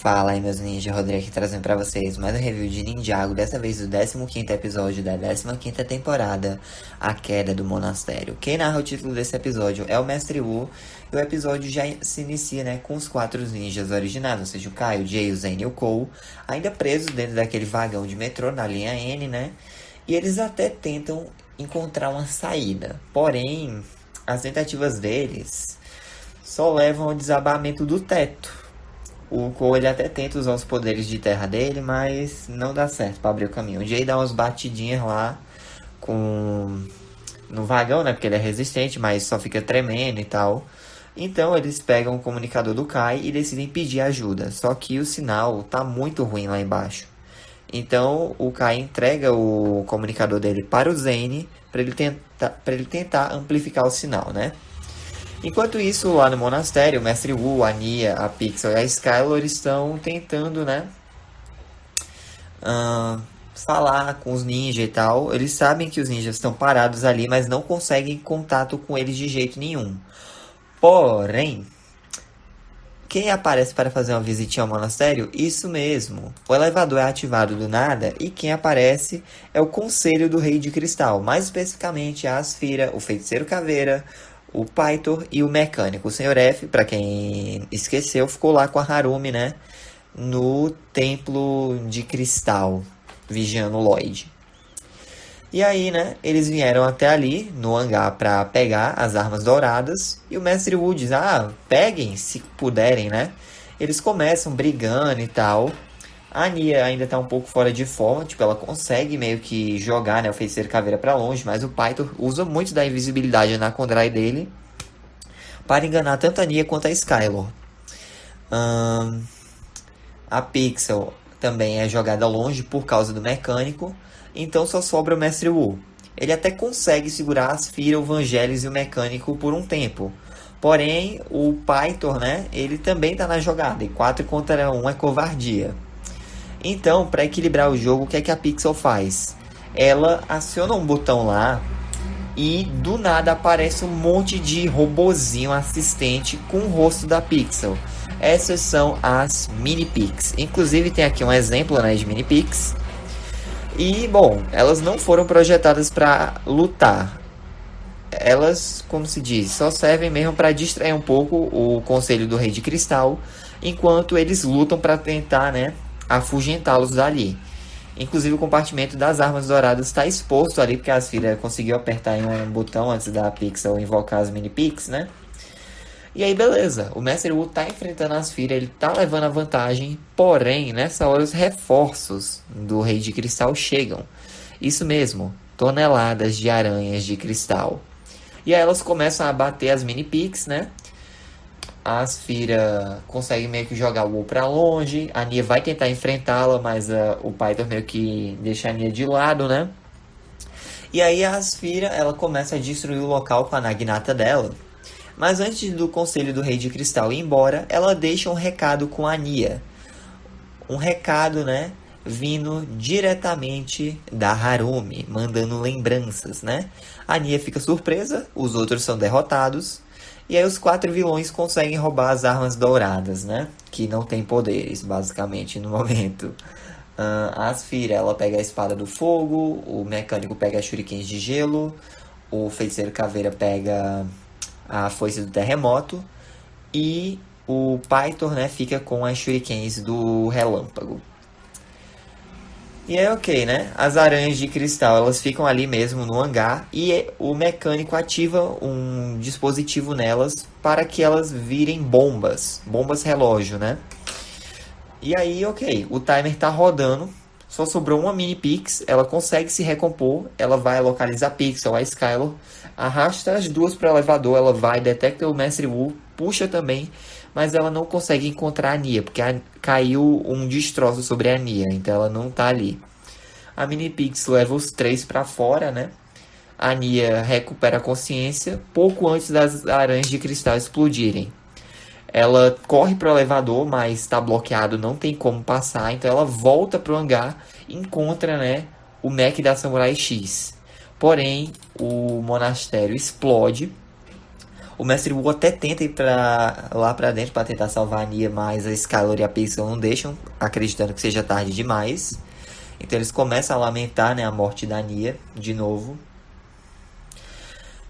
Fala aí, meus ninjas, Rodrigo aqui trazendo pra vocês mais um review de Ninjago, dessa vez do 15º episódio da 15ª temporada, A Queda do Monastério. Quem narra o título desse episódio é o Mestre Wu, e o episódio já se inicia, com os 4 ninjas originais, ou seja, o Kai, o Jay, o Zen e o Cole, ainda presos dentro daquele vagão de metrô na linha N, e eles até tentam encontrar uma saída, porém, as tentativas deles só levam ao desabamento do teto. O Cole ele até tenta usar os poderes de terra dele, mas não dá certo pra abrir o caminho. O Jay dá umas batidinhas lá com no vagão, porque ele é resistente, mas só fica tremendo e tal. Então eles pegam o comunicador do Kai e decidem pedir ajuda. Só que o sinal tá muito ruim lá embaixo. Então o Kai entrega o comunicador dele para o Zane para ele tentar amplificar o sinal, Enquanto isso, lá no monastério, o Mestre Wu, a Nia, a Pixel e a Skylor estão tentando, falar com os ninjas e tal. Eles sabem que os ninjas estão parados ali, mas não conseguem contato com eles de jeito nenhum. Porém, quem aparece para fazer uma visitinha ao monastério? Isso mesmo. O elevador é ativado do nada e quem aparece é o Conselho do Rei de Cristal. Mais especificamente, a Asfira, o Feiticeiro Caveira, o Pythor e o Mecânico. O Sr. F, para quem esqueceu, ficou lá com a Harumi, no Templo de Cristal, vigiando o Lloyd. E aí, eles vieram até ali, no hangar, para pegar as armas douradas. E o Mestre Wu diz, peguem se puderem, Eles começam brigando e tal. A Nia ainda tá um pouco fora de forma, ela consegue meio que jogar, o Feiticeiro Caveira pra longe, mas o Pythor usa muito da invisibilidade na Kondrai dele para enganar tanto a Nia quanto a Skylor. A Pixel também é jogada longe por causa do Mecânico, então só sobra o Mestre Wu. Ele até consegue segurar as Asfira, o Vangelis e o Mecânico por um tempo. Porém, o Pythor, ele também tá na jogada, e 4 contra 1 é covardia. Então, para equilibrar o jogo, o que é que a Pixel faz? Ela aciona um botão lá e do nada aparece um monte de robozinho assistente com o rosto da Pixel. Essas são as Mini Pix. Inclusive tem aqui um exemplo de Mini Pix. E, bom, elas não foram projetadas para lutar. Elas, como se diz, só servem mesmo para distrair um pouco o Conselho do Rei de Cristal, enquanto eles lutam para tentar, afugentá-los dali. Inclusive o compartimento das armas douradas está exposto ali, porque a Asfira conseguiu apertar em um botão antes da Pixel invocar as Mini Pix, E aí beleza, o Mestre Wu tá enfrentando a Asfira, ele tá levando a vantagem, porém, nessa hora os reforços do Rei de Cristal chegam. Isso mesmo, toneladas de aranhas de cristal. E aí elas começam a bater as Mini Pix, A Asfira consegue meio que jogar o Wu pra longe. A Nia vai tentar enfrentá-la, mas o Python meio que deixa a Nia de lado, E aí a Asfira, ela começa a destruir o local com a Naginata dela. Mas antes do Conselho do Rei de Cristal ir embora, ela deixa um recado com a Nia. Um recado, vindo diretamente da Harumi, mandando lembranças, A Nia fica surpresa, os outros são derrotados. E aí os 4 vilões conseguem roubar as armas douradas, Que não tem poderes, basicamente, no momento. A Asfira, ela pega a espada do fogo, o Mecânico pega as shurikens de gelo, o Feiticeiro Caveira pega a foice do terremoto e o Pythor, fica com as shurikens do relâmpago. E é ok, As aranhas de cristal, elas ficam ali mesmo no hangar e o Mecânico ativa um dispositivo nelas para que elas virem bombas relógio, E aí, ok, o timer tá rodando, só sobrou uma Mini Pix, ela consegue se recompor, ela vai localizar a Pixel, a Skylor, arrasta as duas para o elevador, ela vai, detecta o Mestre Wu, puxa também, mas ela não consegue encontrar a Nia, porque caiu um destroço sobre a Nia, então ela não tá ali. A Mini Pix leva os 3 para fora, A Nia recupera a consciência pouco antes das aranhas de cristal explodirem. Ela corre pro elevador, mas está bloqueado, não tem como passar, então ela volta pro hangar e encontra, o mech da Samurai X. Porém, o monastério explode. O Mestre Wu até tenta ir lá pra dentro pra tentar salvar a Nia, mas a Skylar e a Pixel não deixam, acreditando que seja tarde demais. Então eles começam a lamentar, né, a morte da Nia de novo.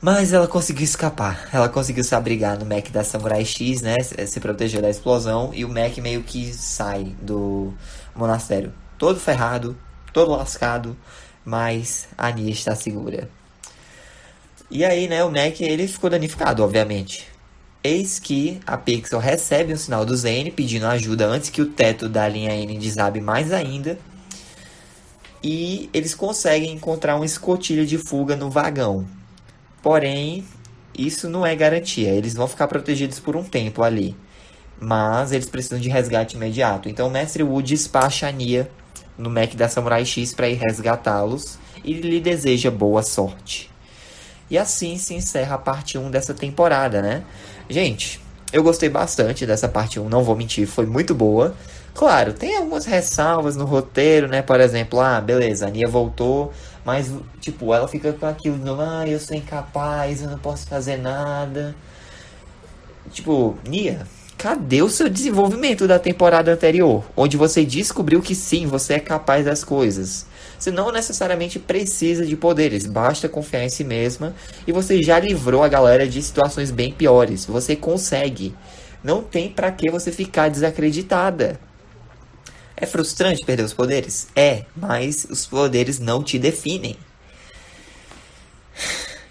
Mas ela conseguiu escapar. Ela conseguiu se abrigar no mech da Samurai X, né? Se protegeu da explosão. E o mech meio que sai do monastério. Todo ferrado, todo lascado. Mas a Nia está segura. E aí, né? O mech ele ficou danificado, obviamente. Eis que a Pixel recebe um sinal do Zane pedindo ajuda antes que o teto da linha N desabe mais ainda. E eles conseguem encontrar uma escotilha de fuga no vagão. Porém, isso não é garantia. Eles vão ficar protegidos por um tempo ali. Mas eles precisam de resgate imediato. Então o Mestre Wu despacha a Nia no mech da Samurai X para ir resgatá-los. E lhe deseja boa sorte. E assim se encerra a parte 1 dessa temporada, né? Gente, eu gostei bastante dessa parte 1, não vou mentir, foi muito boa. Claro, tem algumas ressalvas no roteiro, né? Por exemplo, beleza, a Nia voltou, mas, tipo, ela fica com aquilo, eu sou incapaz, eu não posso fazer nada. Tipo, Nia, cadê o seu desenvolvimento da temporada anterior? Onde você descobriu que sim, você é capaz das coisas. Você não necessariamente precisa de poderes, basta confiar em si mesma e você já livrou a galera de situações bem piores. Você consegue. Não tem pra que você ficar desacreditada. É frustrante perder os poderes? É, mas os poderes não te definem.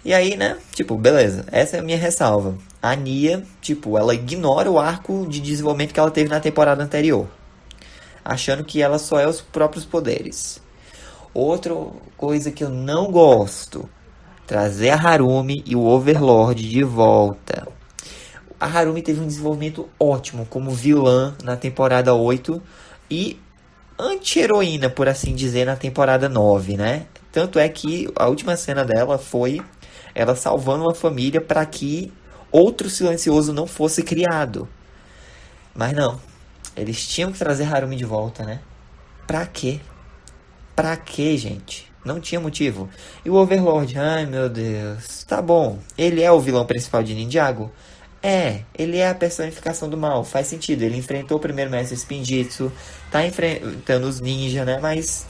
E aí, né? Tipo, beleza, essa é a minha ressalva. A Nia, tipo, ela ignora o arco de desenvolvimento que ela teve na temporada anterior, achando que ela só é os próprios poderes. Outra coisa que eu não gosto, trazer a Harumi e o Overlord de volta. A Harumi teve um desenvolvimento ótimo como vilã na temporada 8 e anti-heroína, por assim dizer, na temporada 9, né? Tanto é que a última cena dela foi ela salvando uma família para que outro silencioso não fosse criado. Mas não, eles tinham que trazer Harumi de volta, né? Pra quê? Pra quê, gente? Não tinha motivo. E o Overlord, ai meu Deus. Tá bom, ele é o vilão principal de Ninjago? É, ele é a personificação do mal, faz sentido. Ele enfrentou o primeiro mestre Spinjitzu, tá enfrentando os ninja, né? Mas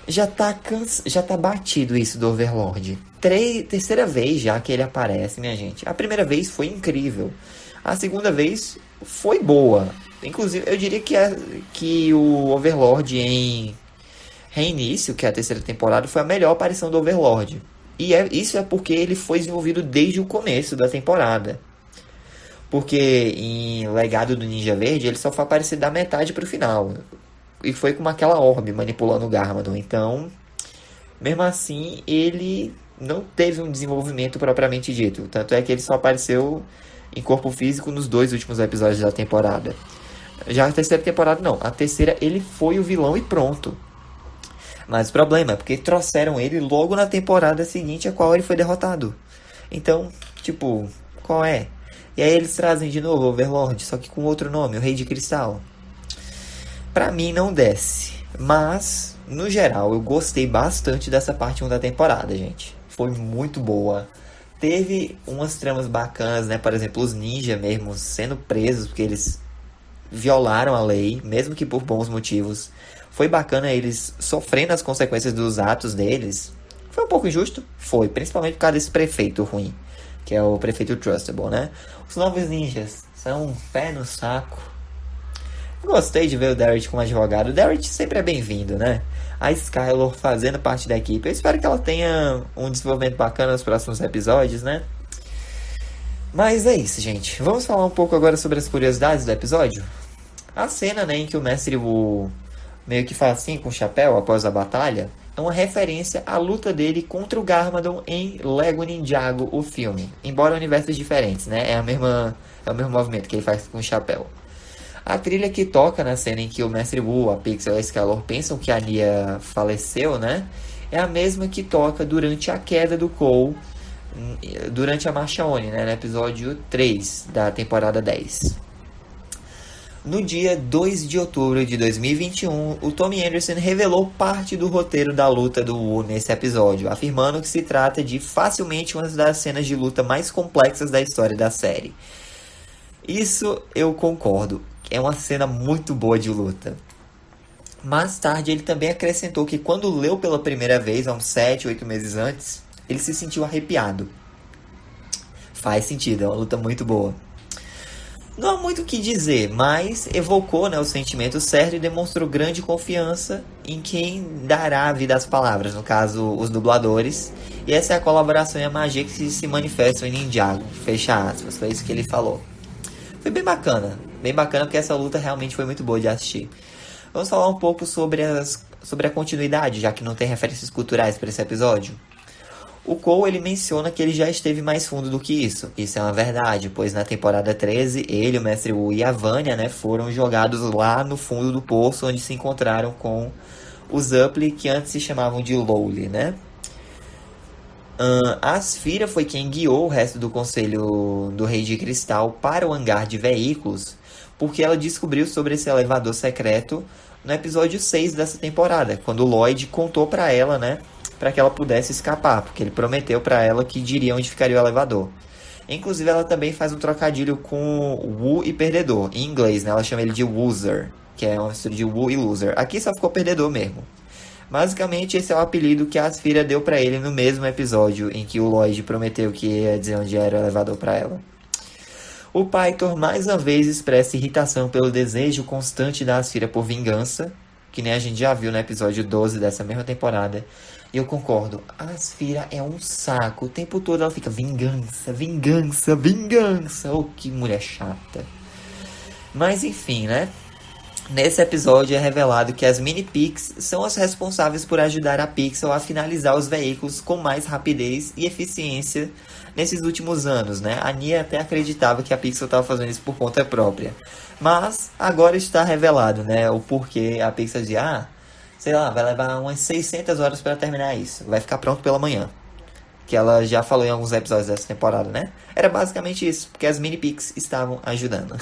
já tá batido isso do Overlord. Terceira vez já que ele aparece, minha gente. A primeira vez foi incrível. A segunda vez foi boa. Inclusive, eu diria que o Overlord em Reinício, que é a terceira temporada, foi a melhor aparição do Overlord. E isso é porque ele foi desenvolvido desde o começo da temporada. Porque em Legado do Ninja Verde, ele só foi aparecer da metade pro final. E foi com aquela orbe manipulando o Garmadon. Então, mesmo assim, ele não teve um desenvolvimento propriamente dito. Tanto é que ele só apareceu em corpo físico nos 2 últimos episódios da temporada. Já a terceira temporada, não. A terceira, ele foi o vilão e pronto. Mas o problema é porque trouxeram ele logo na temporada seguinte a qual ele foi derrotado. Então, tipo, qual é? E aí eles trazem de novo o Overlord, só que com outro nome, o Rei de Cristal. Pra mim não desce. Mas, no geral, eu gostei bastante dessa parte 1 da temporada, gente. Foi muito boa. Teve umas tramas bacanas, né? Por exemplo, os ninja mesmo sendo presos porque eles violaram a lei, mesmo que por bons motivos. Foi bacana eles sofrendo as consequências dos atos deles. Foi um pouco injusto? Foi, principalmente por causa desse prefeito ruim, que é o prefeito Trustable, né? Os novos ninjas são um pé no saco. Gostei de ver o Derek como advogado. O Derek sempre é bem-vindo, né? A Skylar fazendo parte da equipe. Eu espero que ela tenha um desenvolvimento bacana nos próximos episódios, né? Mas é isso, gente. Vamos falar um pouco agora sobre as curiosidades do episódio? A cena, né, em que o Mestre Wu meio que faz assim com o chapéu após a batalha é uma referência à luta dele contra o Garmadon em Lego Ninjago, o filme. Embora universos diferentes, né? É o mesmo movimento que ele faz com o chapéu. A trilha que toca na cena em que o Mestre Wu, a Pixel e a Skylar pensam que a Nia faleceu, né? É a mesma que toca durante a queda do Cole, durante a Marcha Oni, né? No episódio 3 da temporada 10. No dia 2 de outubro de 2021, o Tommy Anderson revelou parte do roteiro da luta do Wu nesse episódio, afirmando que se trata de facilmente uma das cenas de luta mais complexas da história da série. Isso eu concordo, é uma cena muito boa de luta. Mais tarde, ele também acrescentou que quando leu pela primeira vez, há uns 7, 8 meses antes, ele se sentiu arrepiado. Faz sentido, é uma luta muito boa. Não há muito o que dizer, mas evocou, né, o sentimento certo e demonstrou grande confiança em quem dará a vida às palavras, no caso, os dubladores. E essa é a colaboração e a magia que se manifestam em Ninjago, fecha aspas, foi isso que ele falou. Foi bem bacana porque essa luta realmente foi muito boa de assistir. Vamos falar um pouco sobre a continuidade, já que não tem referências culturais para esse episódio. O Cole, ele menciona que ele já esteve mais fundo do que isso. Isso é uma verdade, pois na temporada 13, ele, o Mestre Wu e a Vanya, né, foram jogados lá no fundo do poço, onde se encontraram com os Upply, que antes se chamavam de Lowly, né? A Asfira foi quem guiou o resto do conselho do Rei de Cristal para o hangar de veículos, porque ela descobriu sobre esse elevador secreto no episódio 6 dessa temporada, quando o Lloyd contou para ela, né, para que ela pudesse escapar, porque ele prometeu para ela que diria onde ficaria o elevador. Inclusive, ela também faz um trocadilho com Wu e perdedor, em inglês, né, ela chama ele de Loser, que é uma mistura de Wu e Loser. Aqui só ficou perdedor mesmo. Basicamente, esse é o apelido que a Asfira deu pra ele no mesmo episódio em que o Lloyd prometeu que ia dizer onde era o elevador pra ela. O Pythor mais uma vez expressa irritação pelo desejo constante da Asfira por vingança, que nem a gente já viu no episódio 12 dessa mesma temporada. E eu concordo, a Asfira é um saco, o tempo todo ela fica vingança, vingança, vingança. Oh, que mulher chata. Mas enfim, né? Nesse episódio é revelado que as Mini-Pix são as responsáveis por ajudar a Pixel a finalizar os veículos com mais rapidez e eficiência nesses últimos anos, né? A Nia até acreditava que a Pixel estava fazendo isso por conta própria. Mas agora está revelado, né? O porquê a Pixel diz, sei lá, vai levar umas 600 horas para terminar isso. Vai ficar pronto pela manhã. Que ela já falou em alguns episódios dessa temporada, né? Era basicamente isso, porque as Mini-Pix estavam ajudando.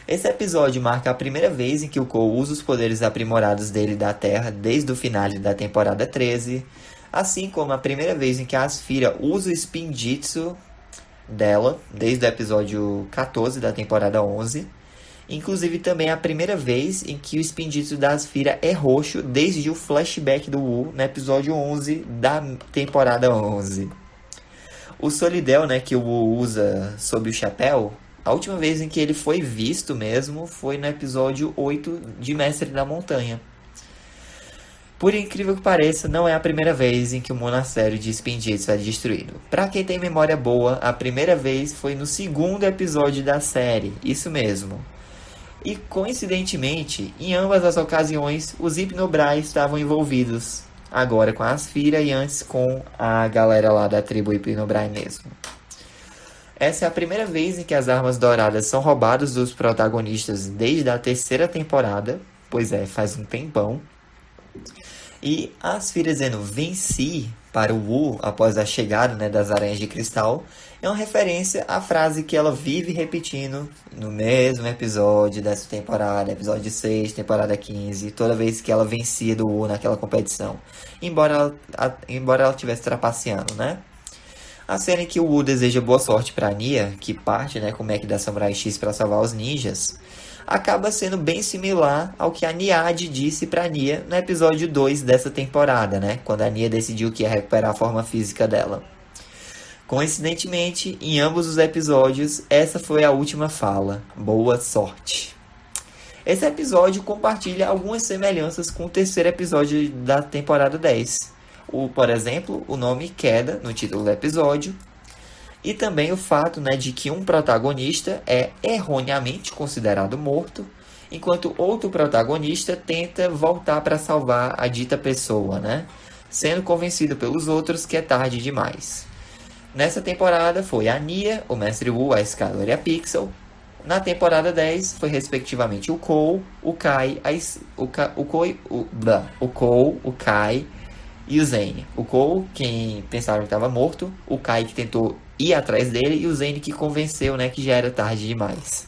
Esse episódio marca a primeira vez em que o Cole usa os poderes aprimorados dele da Terra desde o final da temporada 13, assim como a primeira vez em que a Asfira usa o Spin Jitsu dela desde o episódio 14 da temporada 11, inclusive também a primeira vez em que o Spin Jitsu da Asfira é roxo desde o flashback do Wu no episódio 11 da temporada 11. O Solidel, né, que o Wu usa sob o chapéu, a última vez em que ele foi visto mesmo foi no episódio 8 de Mestre da Montanha. Por incrível que pareça, não é a primeira vez em que o monastério de Spin Jitsu é destruído. Pra quem tem memória boa, a primeira vez foi no segundo episódio da série, isso mesmo. E coincidentemente, em ambas as ocasiões, os Hypnobrai estavam envolvidos. Agora com a Asfira e antes com a galera lá da tribo Hypnobrai mesmo. Essa é a primeira vez em que as armas douradas são roubadas dos protagonistas desde a terceira temporada. Pois é, faz um tempão. E a Asfira dizendo venci para o Wu após a chegada, né, das Aranhas de Cristal é uma referência à frase que ela vive repetindo no mesmo episódio dessa temporada, episódio 6, temporada 15, toda vez que ela vencia do Wu naquela competição. Embora ela estivesse trapaceando, né? A cena em que o Wu deseja boa sorte para Nia, que parte, né, com o Mac da Samurai X para salvar os ninjas, acaba sendo bem similar ao que a Niade disse para Nia no episódio 2 dessa temporada, né, quando a Nia decidiu que ia recuperar a forma física dela. Coincidentemente, em ambos os episódios, essa foi a última fala. Boa sorte. Esse episódio compartilha algumas semelhanças com o terceiro episódio da temporada 10. Por exemplo, o nome Queda no título do episódio. E também o fato, né, de que um protagonista é erroneamente considerado morto, enquanto outro protagonista tenta voltar para salvar a dita pessoa, né, sendo convencido pelos outros que é tarde demais. Nessa temporada foi a Nia, o Mestre Wu, a Skylar e a Pixel. Na temporada 10 foi respectivamente o Cole, o Kai, o Cole, o Kai e o Zane. O Cole, quem pensava que estava morto, o Kai que tentou ir atrás dele e o Zane que convenceu, né, que já era tarde demais.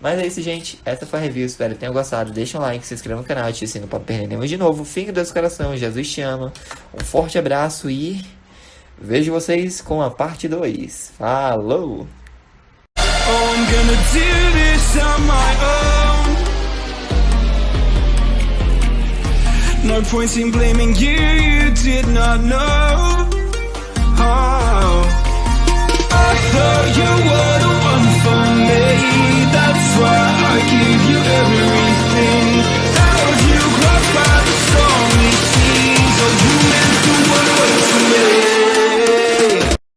Mas é isso, gente. Essa foi a review. Espero que tenham gostado. Deixa um like, se inscreva no canal, ative o sino para não perder nenhum de novo. Fique Deus coração. Jesus te ama. Um forte abraço e vejo vocês com a parte 2. Falou! Oh, I'm gonna do this on my own. No point in blaming you, you did not know.